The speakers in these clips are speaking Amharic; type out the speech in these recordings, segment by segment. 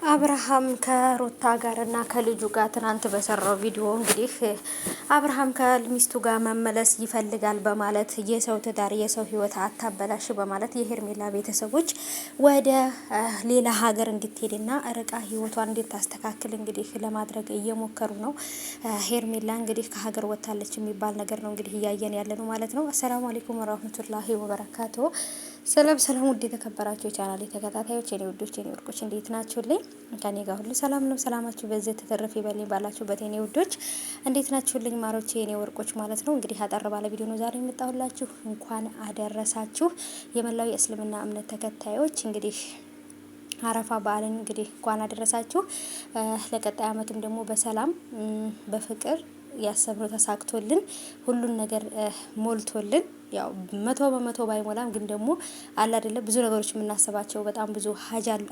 አብርሃም ከሩታ ጋርና ከልጁ ጋር ትናንት በሰራው ቪዲዮ እንግዲህ አብርሃም ከሚስቱ ጋር መመለስ ይፈልጋል በማለት የሰው ትዳር የሰው ሕይወት አታበላሽ በማለት የሄርሜላ ቤተሰቦች ወደ ሌላ ሀገር እንድትሄድና ርቃ ሕይወቷን እንድታስተካክል እንግዲህ ለማድረግ እየሞከሩ ነው። ሄርሜላ እንግዲህ ከሀገር ወጥታለች የሚባል ነገር ነው እንግዲህ እያየን ያለ ነው ማለት ነው። አሰላሙ አለይኩም ወራህመቱላሂ ወበረካቱ። ሰላም ሰላም፣ ውድ የተከበራችሁ የቻናሌ ተከታታዮች የኔ ውዶች የኔ ወርቆች እንዴት ናችሁልኝ? ከኔ ጋር ሁሉ ሰላም ነው። ሰላማችሁ በዚህ ተተረፈ ይበልኝ ባላችሁበት የኔ ውዶች እንዴት ናችሁልኝ? ማሮቼ የኔ ወርቆች ማለት ነው። እንግዲህ አጠር ባለ ቪዲዮ ነው ዛሬ የመጣሁላችሁ። እንኳን አደረሳችሁ የመላው የእስልምና እምነት ተከታዮች እንግዲህ አረፋ በዓልን እንግዲህ እንኳን አደረሳችሁ። ለቀጣይ አመትም ደግሞ በሰላም በፍቅር ያሰብነው ተሳክቶልን ሁሉን ነገር ሞልቶልን ያው 100% ባይሞላም ግን ደግሞ አለ አይደለ ብዙ ነገሮች የምናስባቸው በጣም ብዙ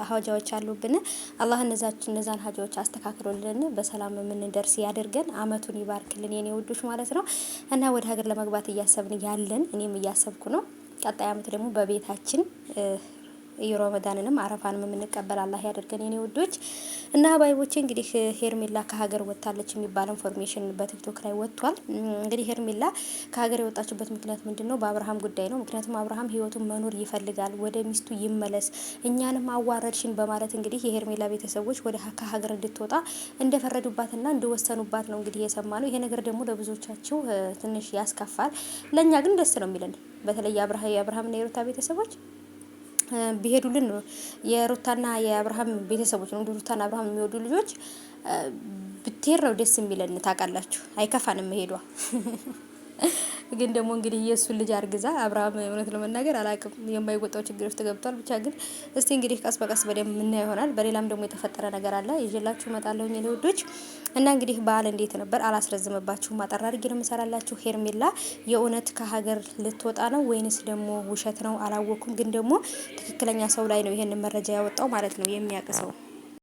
ሀጃዎች አሉብን። አላህ እነዛን ሀጃዎች አስተካክሎልን በሰላም የምንደርስ ያድርገን። አመቱን ይባርክልን የኔ ውዶች ማለት ነው። እና ወደ ሀገር ለመግባት እያሰብን ያለን እኔም እያሰብኩ ነው። ቀጣይ አመት ደግሞ በቤታችን የረመዳንንም አረፋንም የምንቀበል አላህ ያደርገን የኔ ውዶች። እና ባይቦቼ እንግዲህ ሄርሜላ ከሀገር ወጥታለች የሚባል ኢንፎርሜሽን በቲክቶክ ላይ ወጥቷል። እንግዲህ ሄርሜላ ከሀገር የወጣችበት ምክንያት ምንድነው? በአብርሃም ጉዳይ ነው። ምክንያቱም አብርሃም ህይወቱን መኖር ይፈልጋል፣ ወደ ሚስቱ ይመለስ፣ እኛንም አዋረድሽን በማለት እንግዲህ የሄርሜላ ቤተሰቦች ወደ ከሀገር እንድትወጣ እንደፈረዱባትና እንደወሰኑባት ነው እንግዲህ የሰማ ነው። ይሄ ነገር ደግሞ ለብዙዎቻችሁ ትንሽ ያስከፋል፣ ለእኛ ግን ደስ ነው የሚለን። በተለይ የአብርሃምና የሩታ ቤተሰቦች ቢሄዱልን ነው። የሩታና የአብርሃም ቤተሰቦች ነው ሩታና አብርሃም የሚወዱ ልጆች ብትሄድ ነው ደስ የሚለን። ታውቃላችሁ፣ አይከፋንም መሄዷ። ግን ደግሞ እንግዲህ የእሱን ልጅ አርግዛ አብርሃም እውነት ለመናገር አላቅም የማይወጣው ችግር ውስጥ ገብቷል። ብቻ ግን እስቲ እንግዲህ ቀስ በቀስ በደንብ የምናየው ይሆናል። በሌላም ደግሞ የተፈጠረ ነገር አለ ይዤላችሁ እመጣለሁ የኔ ውዶች። እና እንግዲህ በዓል እንዴት ነበር? አላስረዝምባችሁም፣ አጠር አድርጌ ነው የምሰራላችሁ። ሄርሜላ የእውነት ከሀገር ልትወጣ ነው ወይንስ ደግሞ ውሸት ነው? አላወኩም። ግን ደግሞ ትክክለኛ ሰው ላይ ነው ይሄንን መረጃ ያወጣው ማለት ነው፣ የሚያውቅ ሰው